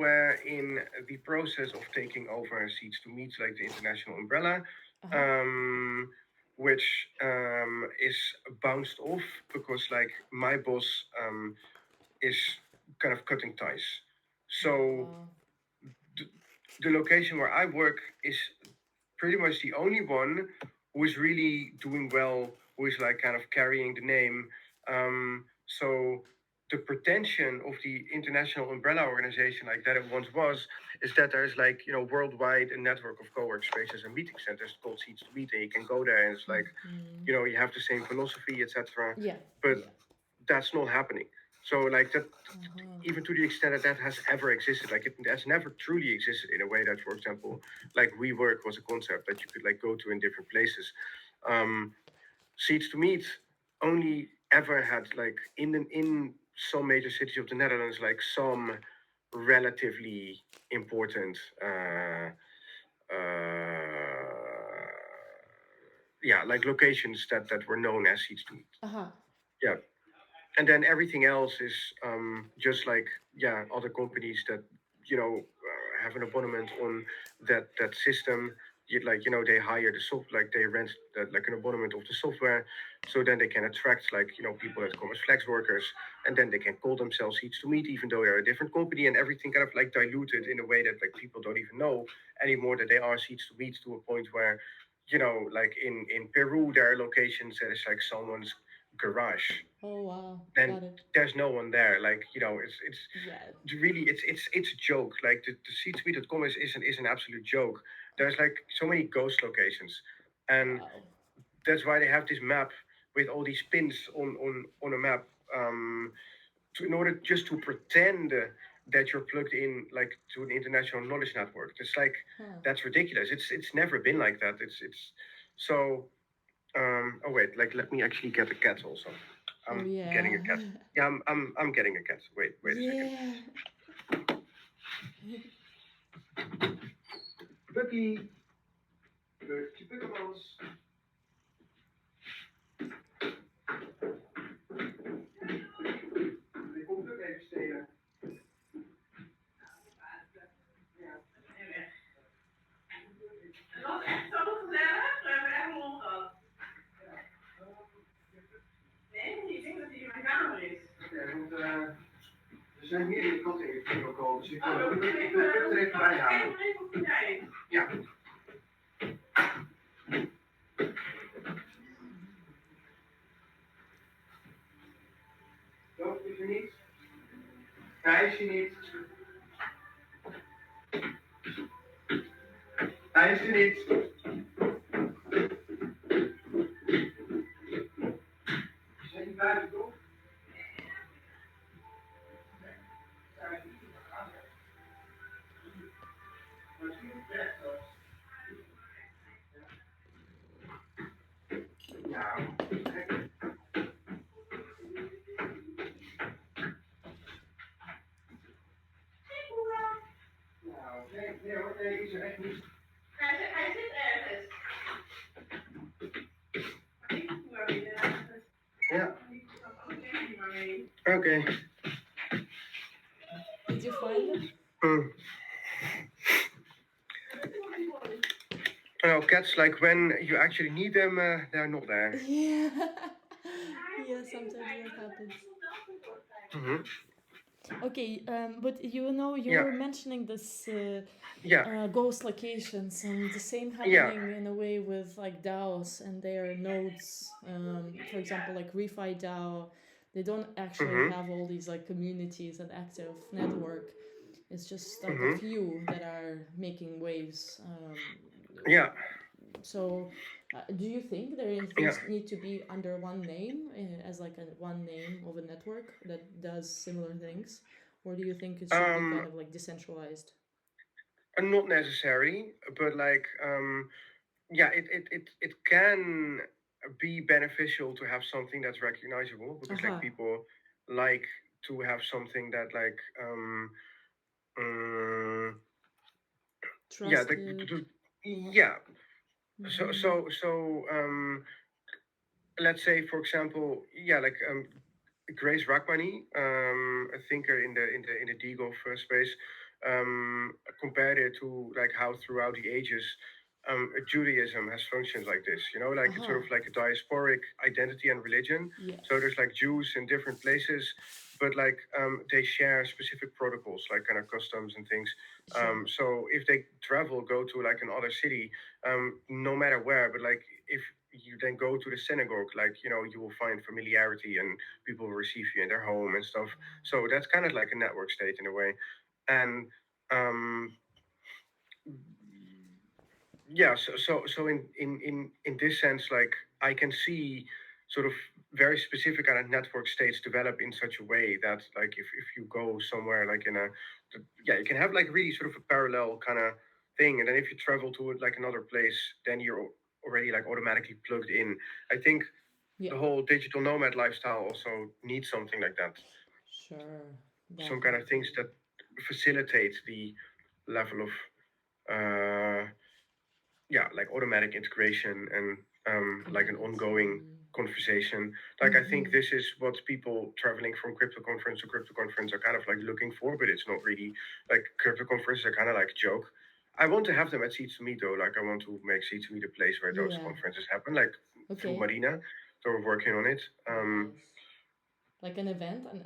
were in the process of taking over Seeds to Meet, like the international umbrella, Uh-huh. um, which is bounced off because like my boss is kind of cutting ties. Oh, So wow. the, the location where I work is pretty much the only one who is really doing well, who is like kind of carrying the name. So the pretension of the international umbrella organization, like that it once was, is that there's like worldwide a network of co-work spaces and meeting centers called Seats to Meet, and you can go there, and it's like Mm-hmm. you have the same philosophy, etc. Yeah, But yeah. that's not happening. So like that, Uh-huh. even to the extent that that has ever existed, like it has never truly existed in a way that, for example, like WeWork was a concept that you could like go to in different places. Um, Seats to Meet only ever had like in some major cities of the Netherlands, like some relatively important yeah, like locations that were known as Seats to Meet. Uh-huh. Yeah, and then everything else is just like yeah other companies that have an abonnement on that system. Like they hire the soft like they rent like an abonnement of the software, so then they can attract like people that come as flex workers, and then they can call themselves Seats to Meet even though they're a different company, and everything kind of like diluted in a way that like people don't even know anymore that they are Seats to Meet, to a point where like in Peru there are locations that is like someone's garage, Oh, wow. then Got it. there's no one there. Like Yeah. it's really it's a joke. Like the seatsmeet.com is an absolute joke. There's like so many ghost locations, and Wow. that's why they have this map with all these pins on a map, in order just to pretend that you're plugged in like to an international knowledge network. It's like Huh. that's ridiculous. It's never been like that. It's so oh wait, like let me actually get a cat also. Oh, I'm getting yeah. a cat. Yeah, I'm getting a cat. Wait a second. Yeah. Puppy, Pukkeltje Pukkelmans. Die komt ook even stelen. Het was echt zo gezellig. We hebben echt lol gehad. Nee, ik denk dat hij in mijn kamer is. Oké, want er zijn meerdere katten in het lokaal, dus ik wil er even bij halen. Even op tijd. Ja. Dat is er niet. Hij is er niet. Hij is er niet. Zijn die buiten toch? Ja. Nou, nee hoor, nee, is er echt niet. Hij zit ergens. Ja. Oké. Did you find them? Mm. Well, cats, like when you actually need them, they're not there. Yeah. Yeah, sometimes that happens. Mm-hmm. Okay, but you Yeah. were mentioning this Yeah. ghost locations, and the same Yeah. happening in a way with like DAOs and their nodes. For example, like Refi DAO, they don't actually Mm-hmm. have all these like communities and active network. It's just like a Mm-hmm. few that are making waves. Yeah. So, do you think Yeah. things need to be under one name, as like a one name of a network that does similar things, or do you think it should be kind Um, of like decentralized? not necessary, but like, yeah, it can be beneficial to have something that's recognizable because like Aha, people like to have something that like, um, yeah, trusted. yeah. So Mm-hmm. so so let's say for example, yeah, like Grace Rachmani, a thinker in the Deagle space, compared it to like how throughout the ages Judaism has functioned like this. You know, like it's sort Uh-huh. of like a diasporic identity and religion. So Yes. there's like Jews in different places, but like they share specific protocols, like kind of customs and things. Sure. So if they travel, go to like another city, no matter where, but like if you then go to the synagogue, like you know, you will find familiarity and people will receive you in their home and stuff. So that's kind of like a network state in a way, and um, yeah. So in this sense, like I can see sort of very specific kind of network states develop in such a way that like if you go somewhere like in a yeah, you can have like really sort of a parallel kind of thing, and then if you travel to like another place, then you're already like automatically plugged in. I think Yeah. the whole digital nomad lifestyle also needs something like that, Sure. some kind of things Definitely. that facilitate the level of uh yeah, like automatic integration and like an ongoing Completely. conversation. Like I think Mm-hmm. this is what people traveling from crypto conference to crypto conference are kind of like looking for, but it's not really like crypto conferences are kind of like a joke. I want to have them at Seeds to Meet though. Like I want to make Seeds to Meet a place where those Yeah. conferences happen, like through Okay. Marina. So we're working on it. Nice. Like an event, and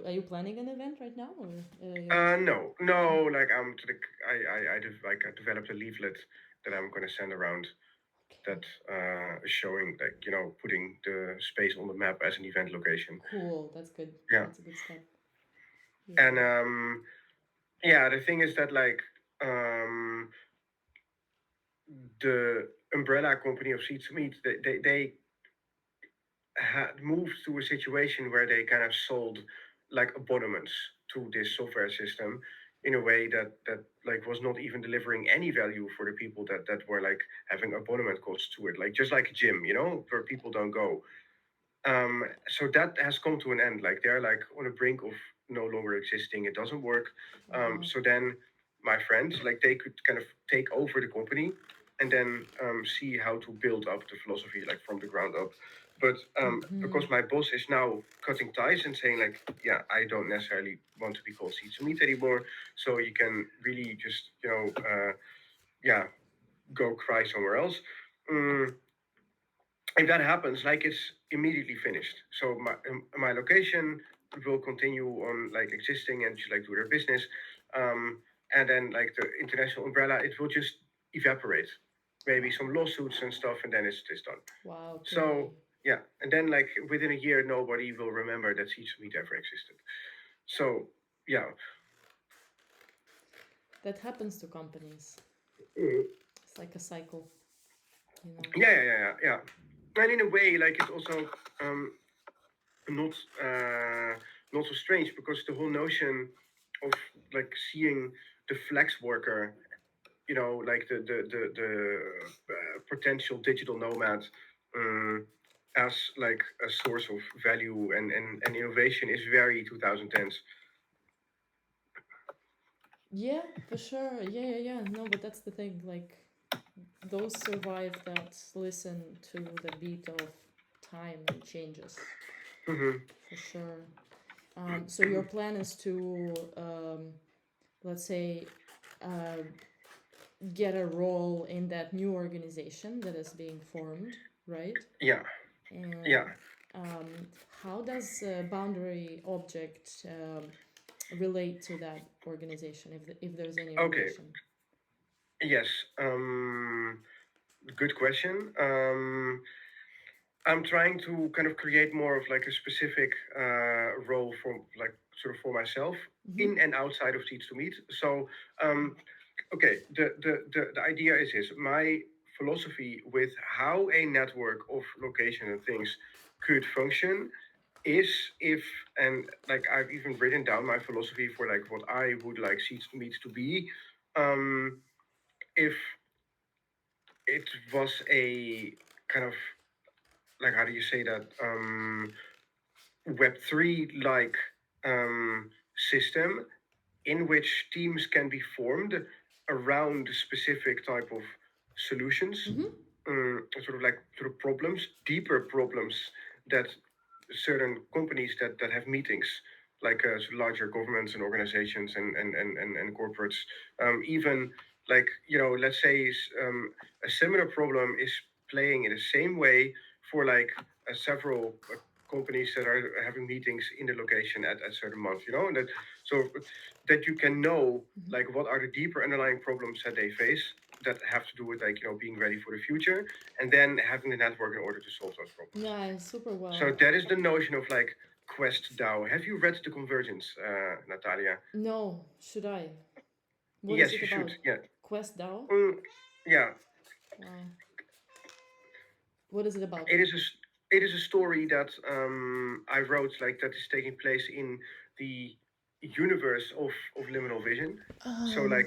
are you planning an event right now, or you're No, no, like to the I developed a leaflet that I'm gonna send around that okay? is showing like you know putting the space on the map as an event location. Cool. That's good. Yeah, That's a good step. Yeah. and yeah, the thing is that like um, the umbrella company of Seeds Meat, they had moved to a situation where they kind of sold like abonnements to this software system in a way that like was not even delivering any value for the people that were like having abonnement costs to it, like just like a gym, you know, where people don't go. So that has come to an end. Like they're like on the brink of no longer existing. It doesn't work. Uh-huh. So then my friends, like they could kind of take over the company and then see how to build up the philosophy like from the ground up. But Mm-hmm. because my boss is now cutting ties and saying like, yeah, I don't necessarily want to be called Seeds to Meet anymore. So you can really just yeah, go cry somewhere else. Mm, if that happens, like it's immediately finished. So my location will continue on like existing and just like do their business, and then like the international umbrella, it will just evaporate. Maybe Wow. some lawsuits and stuff, and then it's done. Wow. So Okay. yeah, and then like within a year, nobody will remember that Seeds Meat ever existed. So yeah. That happens to companies. Mhm. It's like a cycle, you know. Yeah. And in a way, like it's also um, not uh, not so strange because the whole notion of like seeing the flex worker, you know, like the potential digital nomad as like a source of value and innovation is very 2010s. Yeah, for sure. Yeah. No, but that's the thing. Like, those survive that listen to the beat of time and changes, Mm-hmm. for sure. So your plan is to, let's say, uh, get a role in that new organization that is being formed, right? Yeah, And yeah. um, how does boundary object relate to that organization, if there's any Okay. relation? Yes. Good question. I'm trying to kind of create more of like a specific role for like sort of for myself Mm-hmm. in and outside of Teach to Meet. So okay, the idea is this: my philosophy with how a network of location and things could function is if and like I've even written down my philosophy for like what I would like Seeds to Meet to be. If it was a kind of like how do you say that Web3 like system in which teams can be formed around a specific type of solutions, Mm-hmm. sort of problems, deeper problems that certain companies that have meetings like larger governments and organizations and corporates. Even like, let's say a similar problem is playing in the same way for like several companies that are having meetings in the location at certain months, and that so that you can know like what are the deeper underlying problems that they face that have to do with like being ready for the future, and then having the network in order to solve those problems. Yeah, super So well. that is the notion of like Quest DAO. Have you read The Convergence, Natalia? No, should I? What is Yes, it you should. about? Yeah. Quest DAO? Mm, yeah. Wow. What is it about? It is it is a story that I wrote like that is taking place in the universe of liminal vision. So like